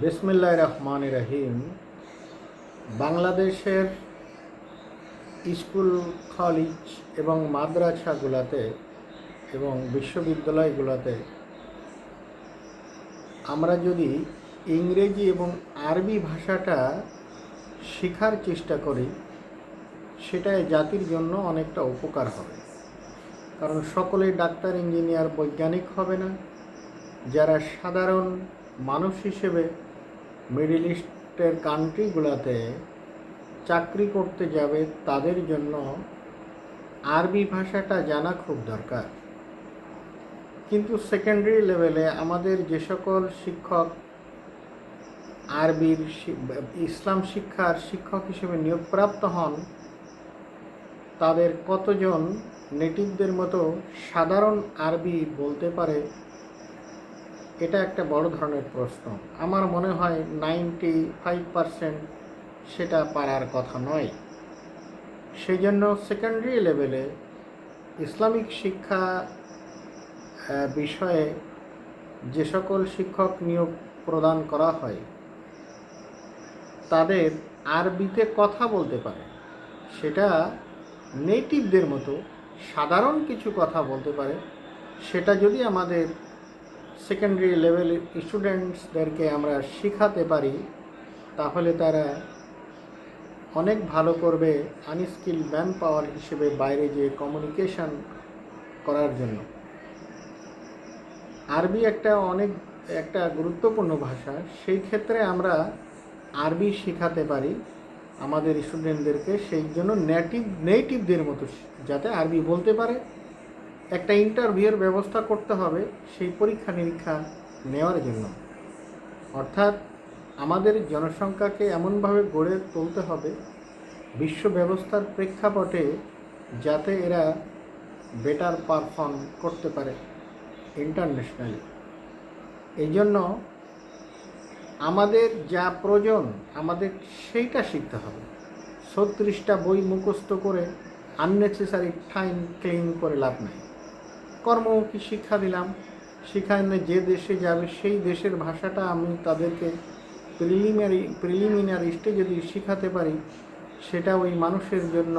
বিসমিল্লাহির রহমানির রহিম। বাংলাদেশের স্কুল, কলেজ এবং মাদ্রাসাগুলোতে এবং বিশ্ববিদ্যালয়গুলোতে আমরা যদি ইংরেজি এবং আরবি ভাষাটা শেখার চেষ্টা করি, সেটা জাতির জন্য অনেকটা উপকার হবে। কারণ সকলেই ডাক্তার, ইঞ্জিনিয়ার, বৈজ্ঞানিক হবে না। যারা সাধারণ মানুষ হিসেবে মিডল ইস্টের কান্ট্রিগুলোতে চাকরি করতে যাবে, তাদের জন্য আরবি ভাষাটা জানা খুব দরকার। কিন্তু সেকেন্ডারি লেভেলে আমাদের যে সকল শিক্ষক আরবির ইসলাম শিক্ষার শিক্ষক হিসেবে নিয়োগপ্রাপ্ত হন, তাদের কতজন নেটিভদের মতো সাধারণ আরবি বলতে পারে, এটা একটা বড় ধরনের প্রশ্ন। আমার মনে হয় 95% সেটা পারার কথা নয়। সেই জন্য সেকেন্ডারি লেভেলে ইসলামিক শিক্ষা বিষয়ে যে সকল শিক্ষক নিয়োগ প্রদান করা হয়, তাদের আরবিতে কথা বলতে পারে, সেটা নেটিভদের মতো সাধারণ কিছু কথা বলতে পারে, সেটা যদি আমাদের সেকেন্ডারি লেভেল স্টুডেন্টসদেরকে আমরা শেখাতে পারি, তাহলে তারা অনেক ভালো করবে আনস্কিল ম্যান পাওয়ার হিসেবে বাইরে যে কমিউনিকেশন করার জন্য। আরবি একটা গুরুত্বপূর্ণ ভাষা। সেই ক্ষেত্রে আমরা আরবি শেখাতে পারি আমাদের স্টুডেন্টদেরকে, সেই জন্য নেটিভদের মতো যাতে আরবি বলতে পারে। একটা ইন্টারভিউয়ের ব্যবস্থা করতে হবে সেই পরীক্ষা নিরীক্ষা নেওয়ার জন্য। অর্থাৎ আমাদের জনসংখ্যাকে এমনভাবে গড়ে তুলতে হবে বিশ্ব ব্যবস্থার প্রেক্ষাপটে, যাতে এরা বেটার পারফর্ম করতে পারে ইন্টারন্যাশনালি। এই জন্য আমাদের যা প্রয়োজন আমাদের সেইটা শিখতে হবে। 36টা বই মুখস্থ করে আননেসেসারি টাইম ক্লেম করে লাভ নেই। কর্মমুখী শিক্ষা দিলাম, সেখানে যে দেশে যাবে সেই দেশের ভাষাটা আমি তাদেরকে প্রিলিমিনারি স্টেজে যদি শেখাতে পারি, সেটা ওই মানুষের জন্য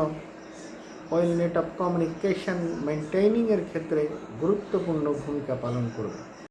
ওয়েল নেট অফ কমিউনিকেশন মেনটেনিংয়ের ক্ষেত্রে গুরুত্বপূর্ণ ভূমিকা পালন করবে।